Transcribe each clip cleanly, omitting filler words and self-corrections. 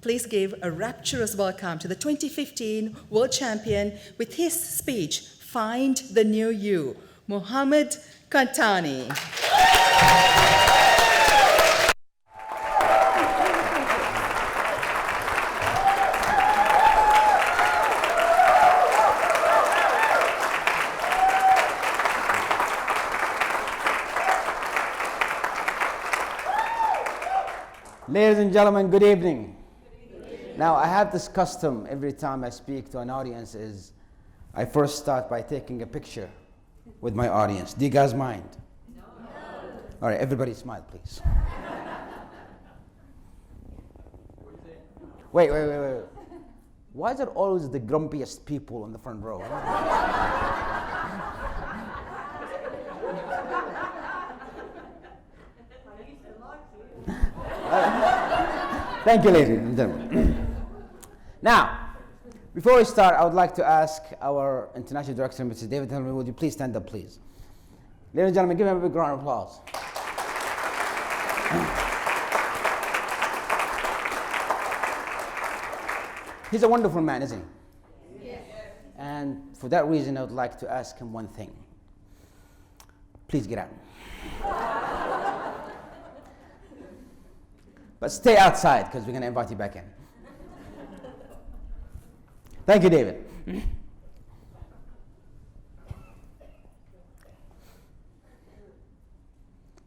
Please give a rapturous welcome to the 2015 World Champion with his speech, Find the New You, Mohammed Qahtani. Ladies and gentlemen, good evening. Now, I have this custom every time I speak to an audience is I first start by taking a picture with my audience. Do you guys mind? No. All right, everybody smile, please. Wait. Why is it always the grumpiest people in the front row? Thank you, ladies and gentlemen. Now, before we start, I would like to ask our International Director, Mr. David Henry, would you please stand up, please? Ladies and gentlemen, give him a big round of applause. He's a wonderful man, isn't he? Yes. And for that reason, I would like to ask him one thing. Please get out. But stay outside, because we're going to invite you back in. Thank you, David.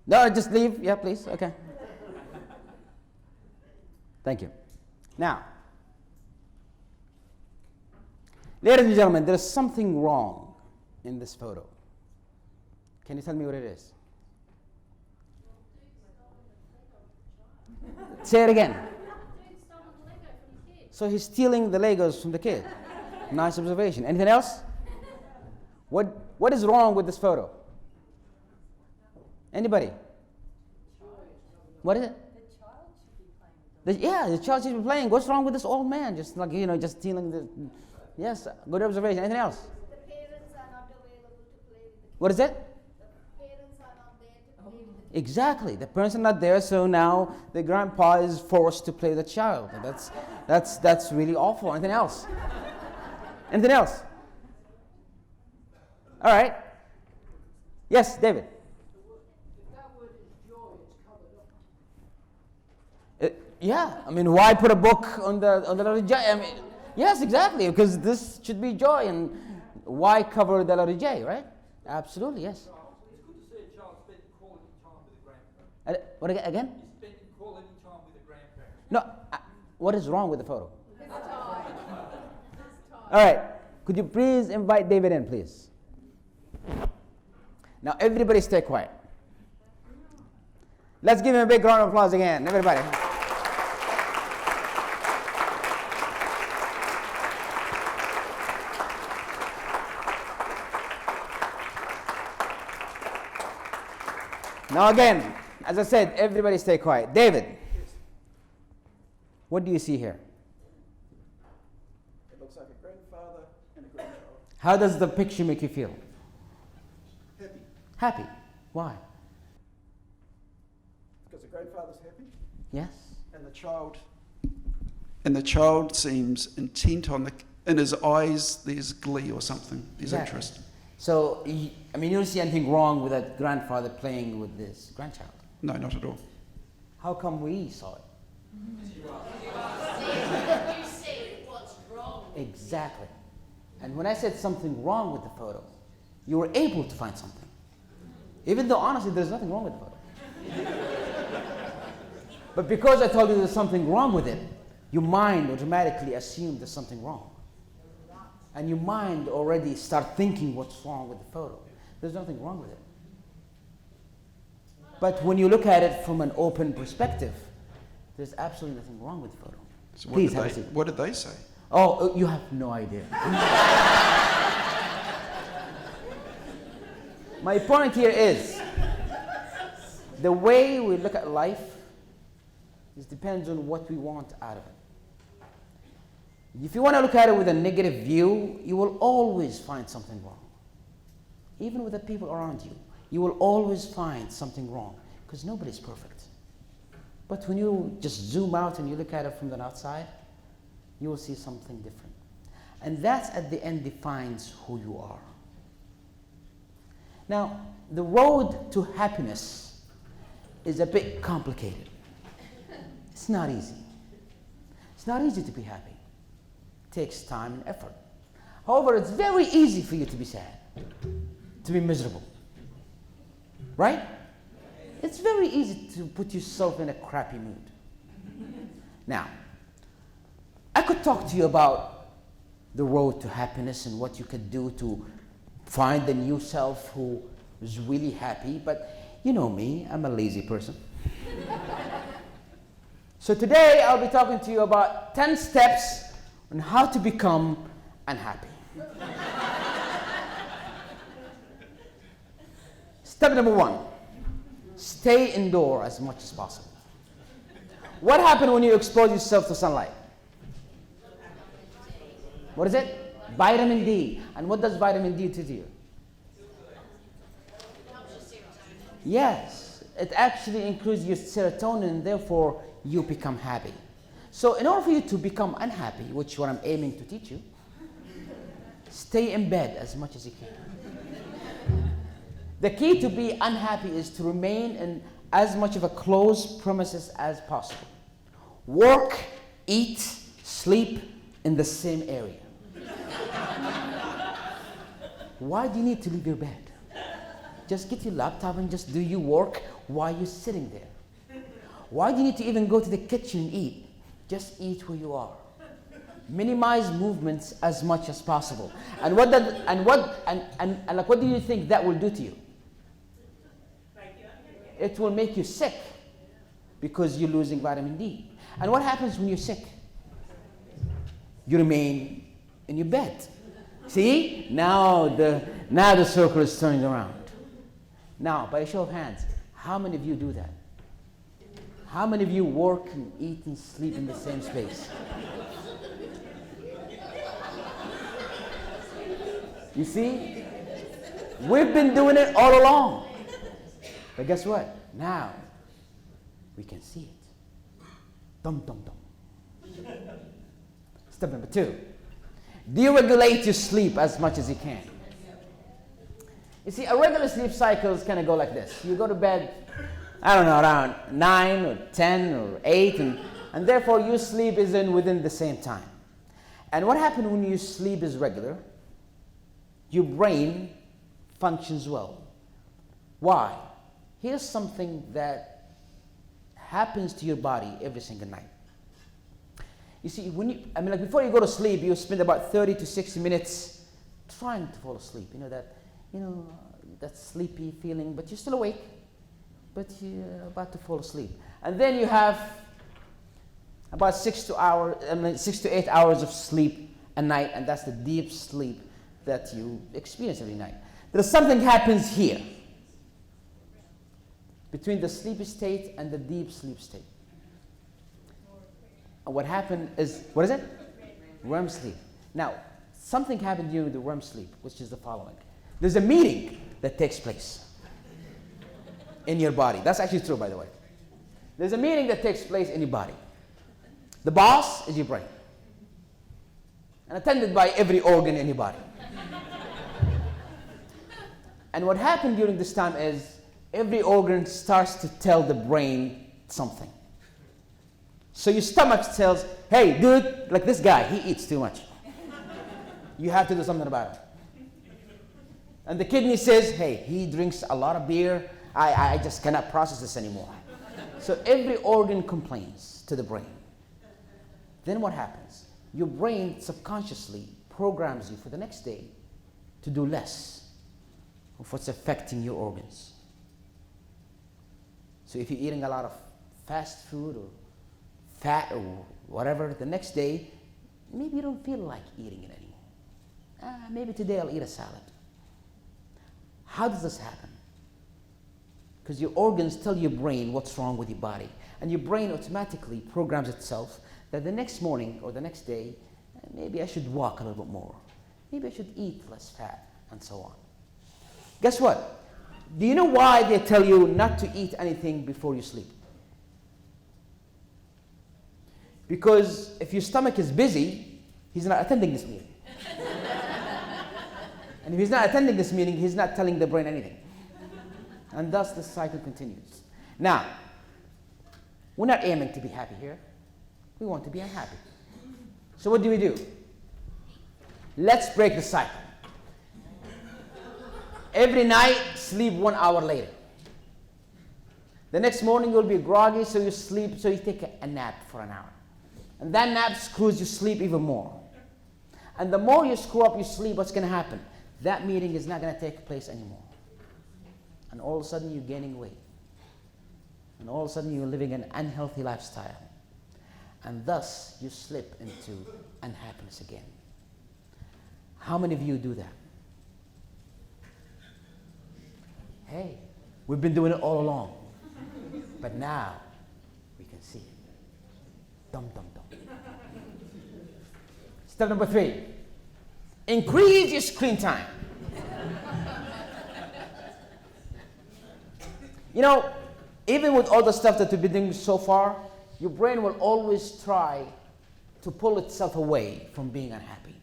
No, just leave. Yeah, please. Okay. Thank you. Now, ladies and gentlemen, there's something wrong in this photo. Can you tell me what it is? Say it again. So he's stealing the Legos from the kid. Nice observation. Anything else? What is wrong with this photo? Anybody? What is it? The child should be playing. The child should be playing. What's wrong with this old man? Just like, just stealing the... Yes, good observation. Anything else? The parents are not available to play with the kids. What is it? Parents are not there to play with the kids. Exactly. The parents are not there, so now the grandpa is forced to play with the child. That's really awful. Anything else? Anything else? All right. Yes, David. If that word is joy, it's covered up. Yeah. I mean, why put a book on the letter J? I mean, yes, exactly. Because this should be joy, and why cover the letter J, right? Absolutely, yes. It's good to see a child spending quality time with a grandparent. What again? You're spending quality time with a grandparent. No. What is wrong with the photo? All right. Could you please invite David in, please? Now, everybody stay quiet. Let's give him a big round of applause again, everybody. Now again, as I said, everybody stay quiet. David, what do you see here? It looks like a grandfather and a grandchild. How does the picture make you feel? Happy. Happy. Why? Because the grandfather's happy Yes. and the child seems intent on in his eyes there's glee or something. There's Exactly. interest. So, you don't see anything wrong with that grandfather playing with this grandchild. No, not at all. How come we saw it? You say what's wrong. Exactly. And when I said something wrong with the photo, you were able to find something. Even though, honestly, there's nothing wrong with the photo. But because I told you there's something wrong with it, your mind automatically assumed there's something wrong. And your mind already start thinking what's wrong with the photo. There's nothing wrong with it. But when you look at it from an open perspective, there's absolutely nothing wrong with the photo. So Please have a seat. what did they say? Oh, you have no idea. My point here is, the way we look at life depends on what we want out of it. If you want to look at it with a negative view, you will always find something wrong. Even with the people around you, you will always find something wrong, because nobody's perfect. But when you just zoom out and you look at it from the outside, you will see something different. And that at the end defines who you are. Now, the road to happiness is a bit complicated. It's not easy. It's not easy to be happy. It takes time and effort. However, it's very easy for you to be sad, to be miserable. Right? It's very easy to put yourself in a crappy mood. Now, I could talk to you about the road to happiness and what you could do to find the new self who is really happy, but you know me, I'm a lazy person. So today I'll be talking to you about 10 steps on how to become unhappy. Step number 1, stay indoor as much as possible. What happens when you expose yourself to sunlight? What is it? Vitamin D. And what does vitamin D do to you? Yes, it actually increases your serotonin, and therefore you become happy. So in order for you to become unhappy, which is what I'm aiming to teach you, stay in bed as much as you can. The key to be unhappy is to remain in as much of a closed premises as possible. Work, eat, sleep in the same area. Why do you need to leave your bed? Just get your laptop and just do your work while you're sitting there. Why do you need to even go to the kitchen and eat? Just eat where you are. Minimize movements as much as possible. And what do you think that will do to you? It will make you sick because you're losing vitamin D. And what happens when you're sick? You remain in your bed. See? Now the circle is turning around. Now, by a show of hands, how many of you do that? How many of you work and eat and sleep in the same space? You see? We've been doing it all along. But guess what? Now, we can see it. Dum, dum, dum. Step number 2. Deregulate your sleep as much as you can. You see, a regular sleep cycle is kind of go like this. You go to bed, I don't know, around 9 or 10 or 8, and therefore your sleep is within the same time. And what happens when your sleep is regular? Your brain functions well. Why? Here's something that happens to your body every single night. You see, before you go to sleep, you spend about 30 to 60 minutes trying to fall asleep. That sleepy feeling, but you're still awake, but you're about to fall asleep. And then you have about 6 to 8 hours of sleep a night, and that's the deep sleep that you experience every night. There's something happens here between the sleepy state and the deep sleep state. And what happened is, what is it? REM sleep. Now, something happened during the REM sleep, which is the following. There's a meeting that takes place in your body. That's actually true, by the way. There's a meeting that takes place in your body. The boss is your brain, and attended by every organ in your body. And what happened during this time is every organ starts to tell the brain something. So your stomach tells, hey, dude, like this guy, he eats too much. You have to do something about it. And the kidney says, hey, he drinks a lot of beer. I just cannot process this anymore. So every organ complains to the brain. Then what happens? Your brain subconsciously programs you for the next day to do less of what's affecting your organs. So if you're eating a lot of fast food or fat or whatever, the next day, maybe you don't feel like eating it anymore. Maybe today I'll eat a salad. How does this happen? Because your organs tell your brain what's wrong with your body. And your brain automatically programs itself that the next morning or the next day, maybe I should walk a little bit more. Maybe I should eat less fat, and so on. Guess what? Do you know why they tell you not to eat anything before you sleep? Because if your stomach is busy, he's not attending this meeting. And if he's not attending this meeting, he's not telling the brain anything. And thus the cycle continues. Now, we're not aiming to be happy here. We want to be unhappy. So what do? Let's break the cycle. Every night, sleep 1 hour later. The next morning, you'll be groggy, so you sleep, so you take a nap for an hour. And that nap screws your sleep even more. And the more you screw up your sleep, what's going to happen? That meeting is not going to take place anymore. And all of a sudden, you're gaining weight. And all of a sudden, you're living an unhealthy lifestyle. And thus, you slip into unhappiness again. How many of you do that? Hey, we've been doing it all along. But now, we can see it. Dum, dum, dum. Step number 3. Increase your screen time. You know, even with all the stuff that we've been doing so far, your brain will always try to pull itself away from being unhappy.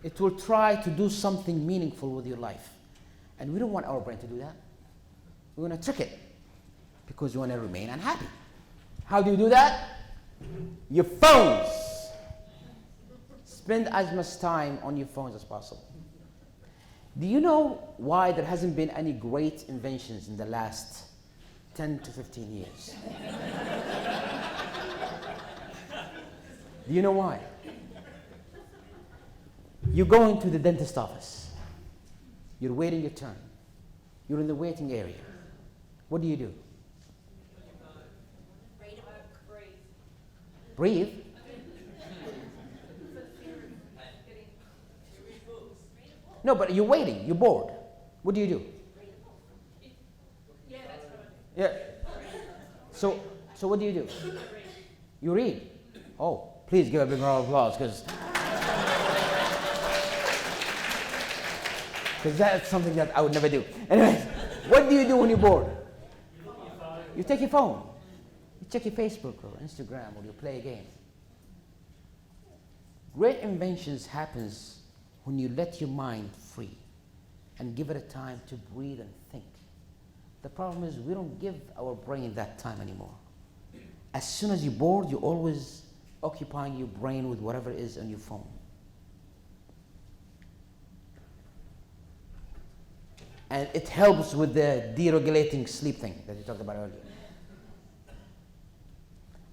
It will try to do something meaningful with your life. And we don't want our brain to do that. We're going to trick it because we want to remain unhappy. How do you do that? Your phones. Spend as much time on your phones as possible. Do you know why there hasn't been any great inventions in the last 10 to 15 years? Do you know why? You go into the dentist office. You're waiting your turn. You're in the waiting area. What do? Breathe. No, but you're waiting. You're bored. What do? Yeah. So what do? You read. Oh, please give a big round of applause because that's something that I would never do. Anyway, what do you do when you're bored? You take your phone. You check your Facebook or Instagram or you play a game. Great inventions happens when you let your mind free and give it a time to breathe and think. The problem is we don't give our brain that time anymore. As soon as you're bored, you're always occupying your brain with whatever is on your phone. And it helps with the deregulating sleep thing that you talked about earlier.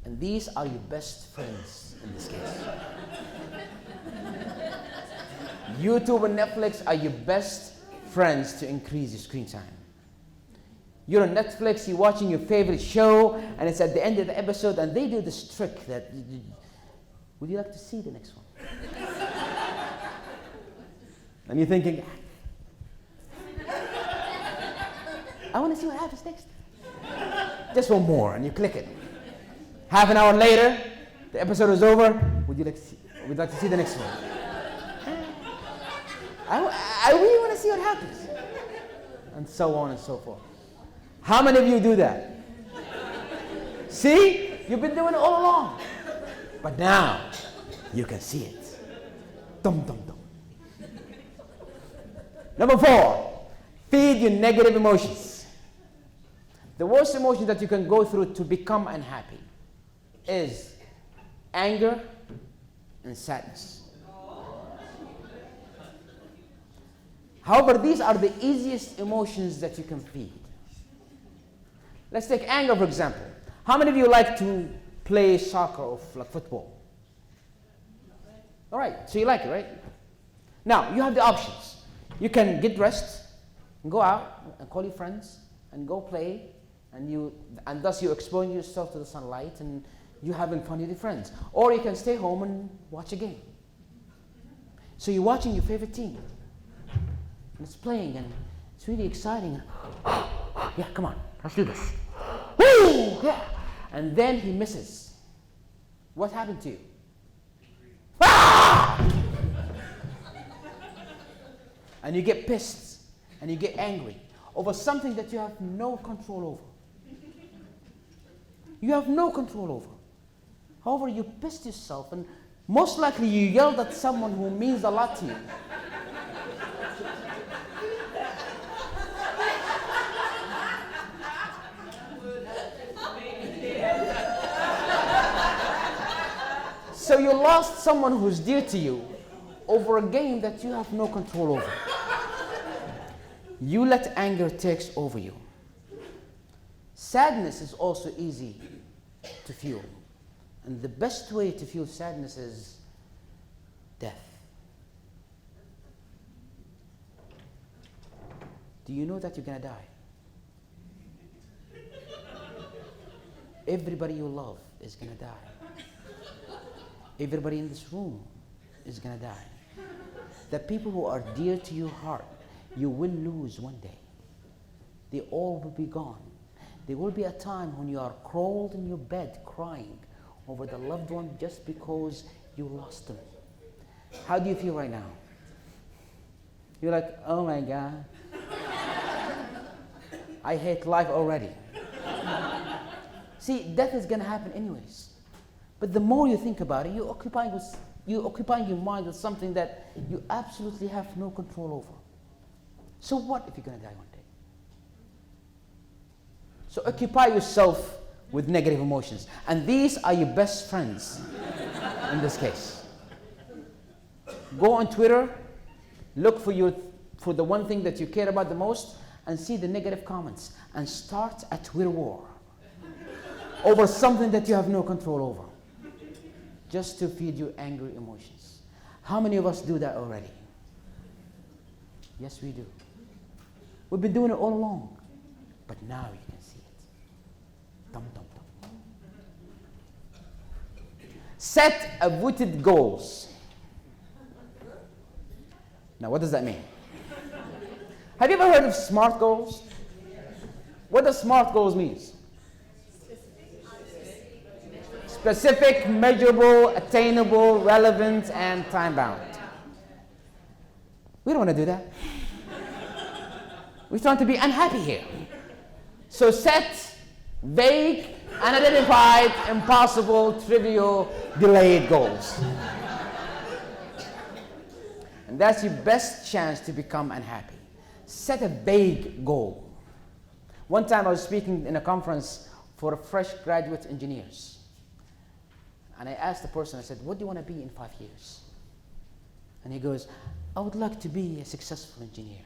And these are your best friends in this case. YouTube and Netflix are your best friends to increase your screen time. You're on Netflix, you're watching your favorite show, and it's at the end of the episode, and they do this trick that, would you like to see the next one? And you're thinking, I want to see what happens next. Just one more, and you click it. Half an hour later, the episode is over. Would you like to see the next one? I really want to see what happens. And so on and so forth. How many of you do that? See? You've been doing it all along. But now, you can see it. Dum, dum, dum. Number 4, feed your negative emotions. The worst emotion that you can go through to become unhappy is anger and sadness. However, these are the easiest emotions that you can feed. Let's take anger, for example. How many of you like to play soccer or like football? All right, so you like it, right? Now, you have the options. You can get dressed and go out and call your friends and go play, and thus you're exposing yourself to the sunlight and you're having fun with your friends. Or you can stay home and watch a game. So you're watching your favorite team. And it's playing and it's really exciting. Yeah, come on, let's do this. Woo! Yeah. And then he misses. What happened to you? Ah! And you get pissed and you get angry over something that you have no control over. You have no control over. However, you pissed yourself, and most likely you yelled at someone who means a lot to you. So you lost someone who's dear to you over a game that you have no control over. You let anger take over you. Sadness is also easy to feel. And the best way to feel sadness is death. Do you know that you're going to die? Everybody you love is going to die. Everybody in this room is going to die. The people who are dear to your heart, you will lose one day. They all will be gone. There will be a time when you are crawled in your bed crying over the loved one just because you lost them. How do you feel right now? You're like, oh my God. I hate life already. See, death is going to happen anyways. But the more you think about it, you're occupying your mind with something that you absolutely have no control over. So what if you're going to die one day? So occupy yourself with negative emotions. And these are your best friends in this case. Go on Twitter, look for the one thing that you care about the most, and see the negative comments, and start a Twitter war over something that you have no control over, just to feed your angry emotions. How many of us do that already? Yes, we do. We've been doing it all along, but now you can see it. Dum, dum, dum. Set avoided goals. Now, what does that mean? Have you ever heard of SMART goals? What does SMART goals mean? Specific, measurable, attainable, relevant, and time-bound. We don't want to do that. We're trying to be unhappy here. So set vague, unidentified, impossible, trivial, delayed goals. And that's your best chance to become unhappy. Set a vague goal. One time I was speaking in a conference for fresh graduate engineers. And I asked the person, I said, what do you want to be in 5 years? And he goes, I would like to be a successful engineer.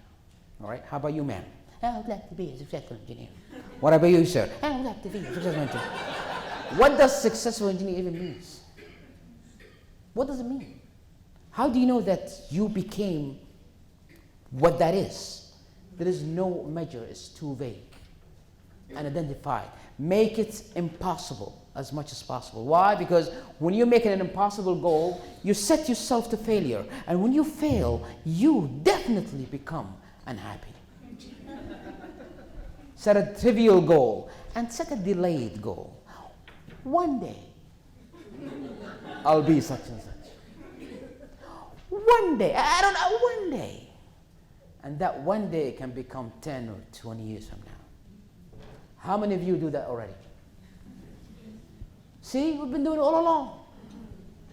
All right, how about you, ma'am? I would like to be a successful engineer. What about you, sir? I would like to be a successful engineer. What does successful engineer even mean? What does it mean? How do you know that you became what that is? There is no measure, it's too vague. Unidentified. Make it impossible as much as possible. Why? Because when you make an impossible goal, you set yourself to failure. And when you fail, you definitely become unhappy. Set a trivial goal and set a delayed goal. One day, I'll be such and such. One day, I don't know, one day. And that one day can become 10 or 20 years from now. How many of you do that already? See, we've been doing it all along.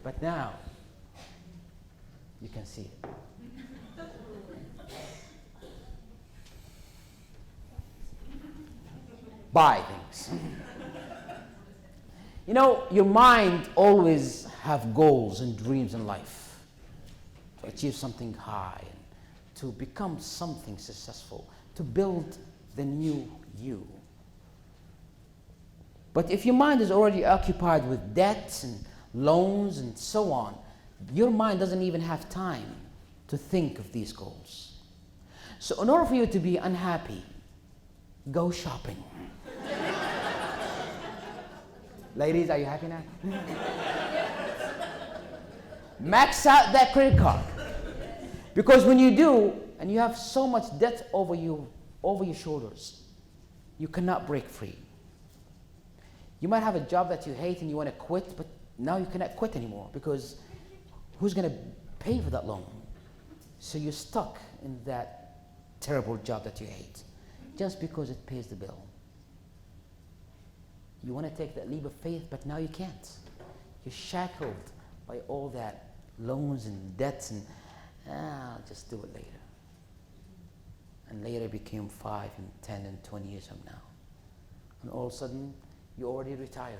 But now, you can see it. Buy things. You know, your mind always have goals and dreams in life. To achieve something high, to become something successful, to build the new you. But if your mind is already occupied with debts and loans and so on, your mind doesn't even have time to think of these goals. So in order for you to be unhappy, go shopping. Ladies, are you happy now? Max out that credit card. Because when you do, and you have so much debt over your shoulders, you cannot break free. You might have a job that you hate and you want to quit, but now you cannot quit anymore because who's going to pay for that loan? So you're stuck in that terrible job that you hate just because it pays the bill. You want to take that leap of faith, but now you can't. You're shackled by all that loans and debts and, I'll just do it later. And later became 5 and 10 and 20 years from now. And all of a sudden, you're already retired.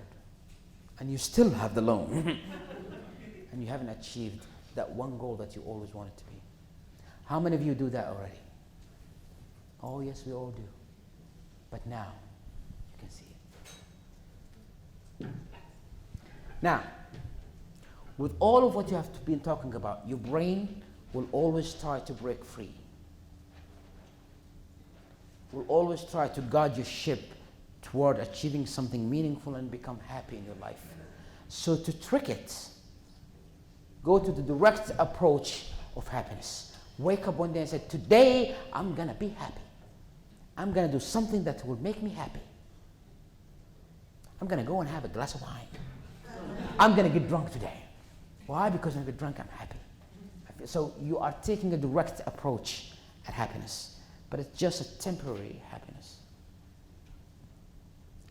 And you still have the loan. And you haven't achieved that one goal that you always wanted to be. How many of you do that already? Oh yes, we all do. But now, you can see it. Now, with all of what you have been talking about, your brain will always try to break free. Will always try to guide your ship toward achieving something meaningful and become happy in your life. So to trick it, go to the direct approach of happiness. Wake up one day and say, today I'm gonna be happy. I'm gonna do something that will make me happy. I'm gonna go and have a glass of wine. I'm gonna get drunk today. Why? Because when I get drunk, I'm happy. So you are taking a direct approach at happiness, but it's just a temporary happiness.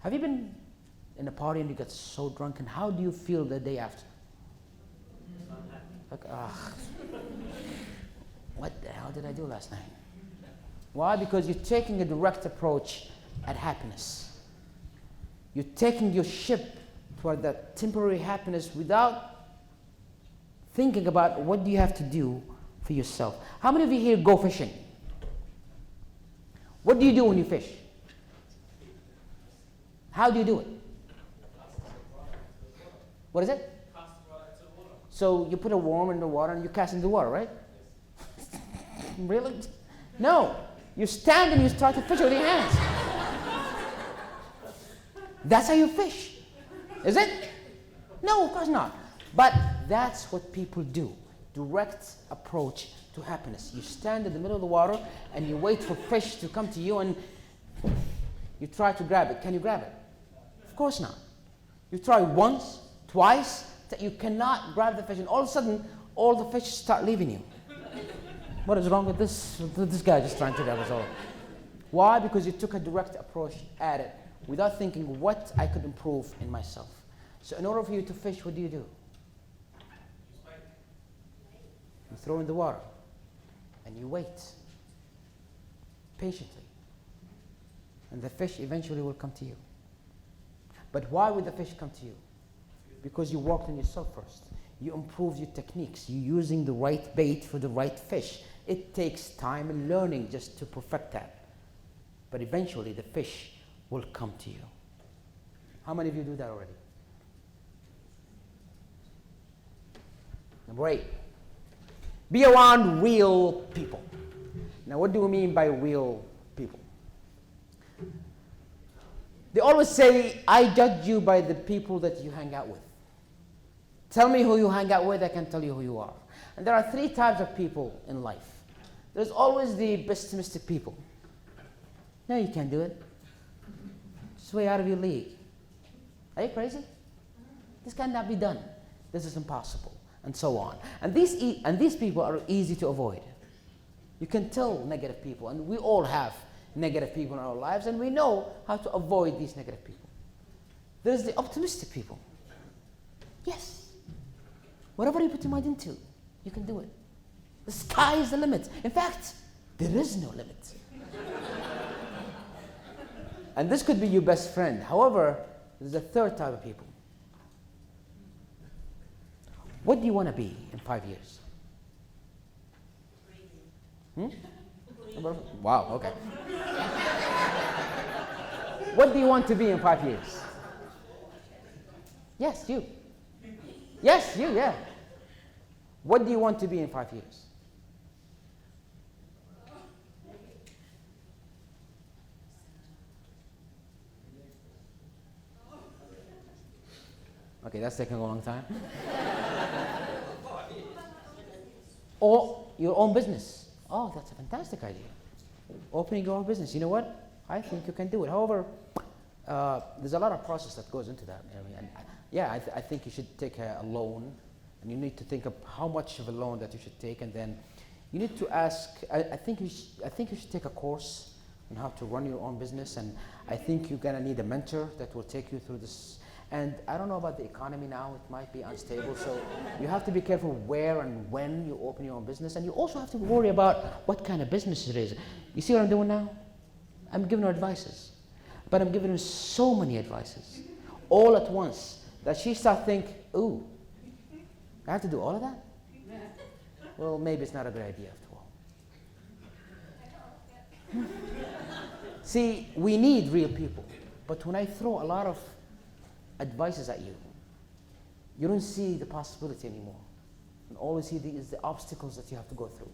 Have you been in a party and you get so drunk, and how do you feel the day after? Like, what the hell did I do last night? Why? Because you're taking a direct approach at happiness. You're taking your ship toward that temporary happiness without thinking about what do you have to do for yourself. How many of you here go fishing? What do you do when you fish? How do you do it? What is it? So you put a worm in the water and you cast it in the water, right? Really? No. You stand and you start to fish with your hands. That's how you fish. Is it? No, of course not. But that's what people do. Direct approach to happiness. You stand in the middle of the water and you wait for fish to come to you and you try to grab it. Can you grab it? Of course not. You try once, twice, that you cannot grab the fish, and all of a sudden, all the fish start leaving you. What is wrong with this? This guy just trying to grab us all. Why? Because you took a direct approach at it without thinking what I could improve in myself. So in order for you to fish, what do? You throw in the water and you wait patiently. And the fish eventually will come to you. But why would the fish come to you? Because you worked on yourself first. You improved your techniques. You're using the right bait for the right fish. It takes time and learning just to perfect that. But eventually the fish will come to you. How many of you do that already? Number 8. Be around real people. Now, what do we mean by real people? They always say, I judge you by the people that you hang out with. Tell me who you hang out with, I can tell you who you are. And there are 3 types of people in life. There's always the pessimistic people. No, you can't do it. It's way out of your league. Are you crazy? This cannot be done. This is impossible. And so on. And these people are easy to avoid. You can tell negative people, and we all have negative people in our lives, and we know how to avoid these negative people. There's the optimistic people. Yes. Whatever you put your mind into, you can do it. The sky is the limit. In fact, there is no limit. And this could be your best friend. However, there's a 3rd type of people. What do you want to be in 5 years? Wow, okay. What do you want to be in 5 years? Yes, you. Yes, you, yeah. What do you want to be in 5 years? Okay, that's taking a long time. Or your own business. Oh, that's a fantastic idea. Opening your own business. You know what? I think you can do it. However, there's a lot of process that goes into that. I think you should take a loan, and you need to think of how much of a loan that you should take, and then you need to ask. I think you should take a course on how to run your own business, and I think you're gonna need a mentor that will take you through this. And I don't know about the economy now, it might be unstable, so you have to be careful where and when you open your own business, and you also have to worry about what kind of business it is. You see what I'm doing now? I'm giving her advices, but I'm giving her so many advices, all at once, that she starts to think, ooh, I have to do all of that? Well, maybe it's not a good idea after all. See, we need real people, but when I throw a lot of advices at you, you don't see the possibility anymore. And all you see is the obstacles that you have to go through.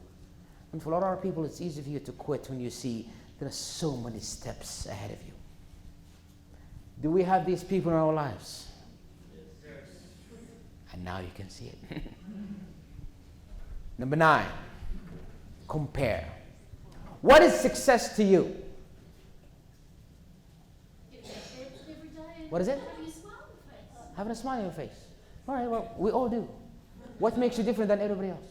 And for a lot of people, it's easy for you to quit when you see there are so many steps ahead of you. Do we have these people in our lives? Yes. And now you can see it. Number 9, compare. What is success to you? What is it? Having a smile on your face. All right, well, we all do. What makes you different than everybody else?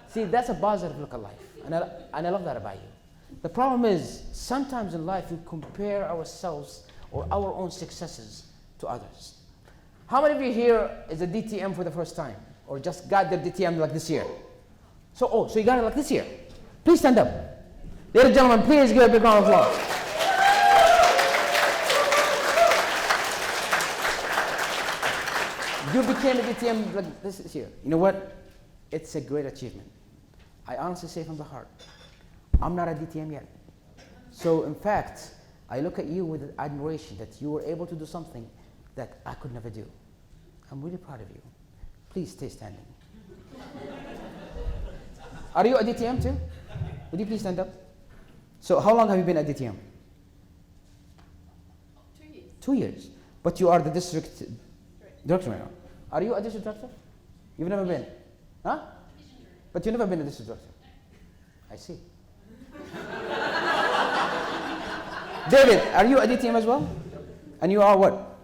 See, that's a positive look at life. And I love that about you. The problem is, sometimes in life, we compare ourselves or our own successes to others. How many of you here is a DTM for the first time? Or just got their DTM like this year? So you got it like this year. Please stand up. Ladies and gentlemen, please give a big round of applause. You became a DTM like this year. You know what? It's a great achievement. I honestly say from the heart, I'm not a DTM yet. So in fact, I look at you with admiration that you were able to do something that I could never do. I'm really proud of you. Please stay standing. Are you a DTM too? Would you please stand up? So how long have you been at DTM? 2 years. 2 years. But you are the district director right now. Are you a district director? You've never been? Huh? But you've never been a district director. I see. David, are you a DTM as well? And you are what?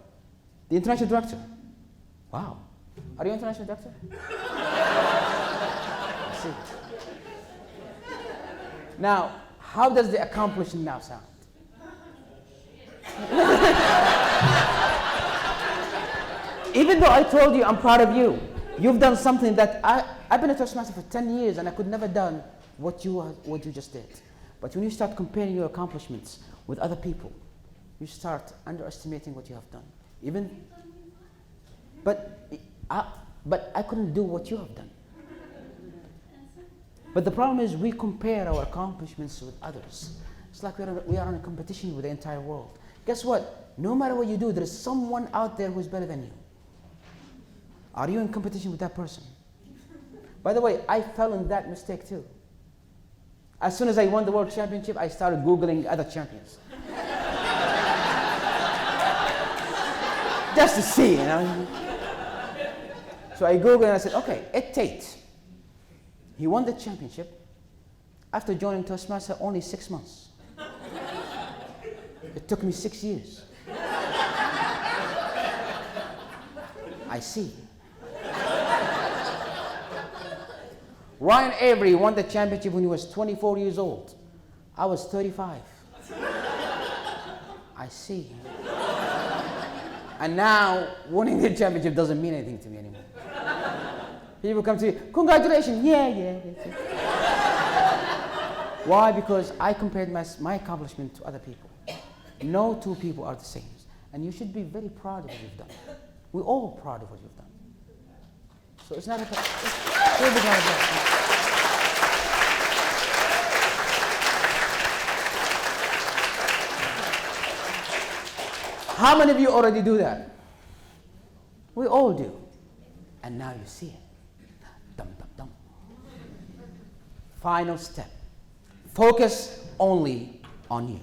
The international director. Wow. Are you international director? I see. Now, how does the accomplishment now sound? Even though I told you I'm proud of you, you've done something that I've been a Toastmaster for 10 years and I could never done what you just did. But when you start comparing your accomplishments with other people, you start underestimating what you have done. But I couldn't do what you have done. But the problem is we compare our accomplishments with others. It's like we are in a competition with the entire world. Guess what? No matter what you do, there is someone out there who's better than you. Are you in competition with that person? By the way, I fell in that mistake too. As soon as I won the world championship, I started Googling other champions. Just to see, you know. So I Googled and I said, okay, Ed Tate. He won the championship after joining Toastmaster only 6 months. It took me 6 years. I see. Ryan Avery won the championship when he was 24 years old. I was 35. I see. And now, winning the championship doesn't mean anything to me anymore. People come to me, congratulations, yeah. Why? Because I compared my accomplishment to other people. No two people are the same. And you should be very proud of what you've done. We're all proud of what you've done. So it's not a... How many of you already do that? We all do. And now you see it. Dum, dum, dum. Final step. Focus only on you.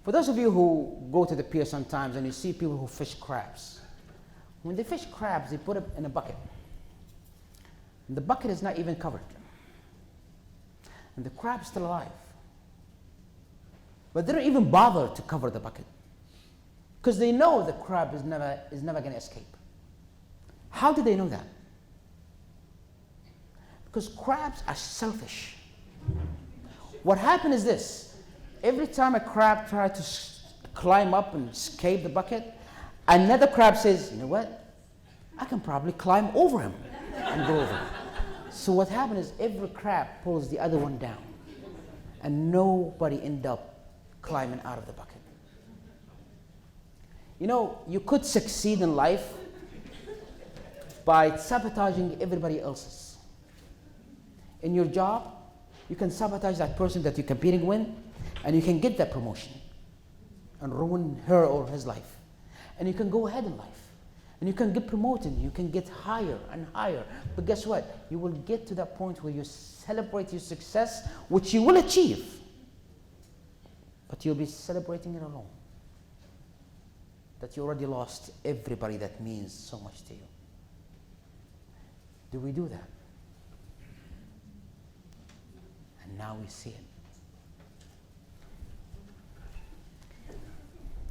For those of you who go to the pier sometimes and you see people who fish crabs, when they fish crabs, they put it in a bucket. And the bucket is not even covered. And the crab's still alive. But they don't even bother to cover the bucket because they know the crab is never going to escape. How do they know that? Because crabs are selfish. What happened is this. Every time a crab tries to climb up and escape the bucket, another crab says, you know what? I can probably climb over him and go over. So what happens is every crab pulls the other one down, and nobody end up climbing out of the bucket. You know, you could succeed in life by sabotaging everybody else's. In your job, you can sabotage that person that you're competing with, and you can get that promotion and ruin her or his life. And you can go ahead in life, and you can get promoted, you can get higher and higher. But guess what? You will get to that point where you celebrate your success, which you will achieve, but you'll be celebrating it alone. That you already lost everybody that means so much to you. Do we do that? And now we see it.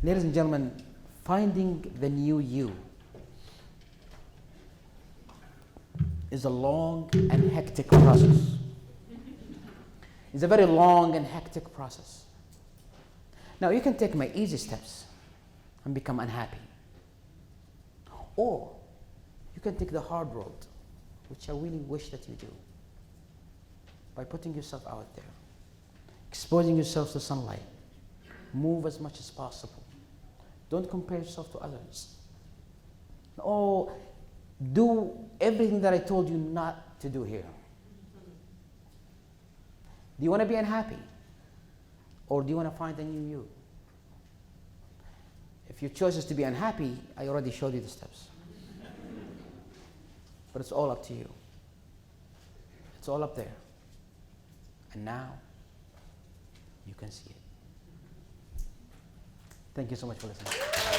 Ladies and gentlemen, finding the new you is a long and hectic process. It's a very long and hectic process. Now, you can take my easy steps and become unhappy. Or you can take the hard road, which I really wish that you do, by putting yourself out there, exposing yourself to sunlight, move as much as possible. Don't compare yourself to others. Oh, do everything that I told you not to do here. Do you want to be unhappy? Or do you want to find a new you? If your choice is to be unhappy, I already showed you the steps. But it's all up to you. It's all up there. And now, you can see it. Thank you so much for listening.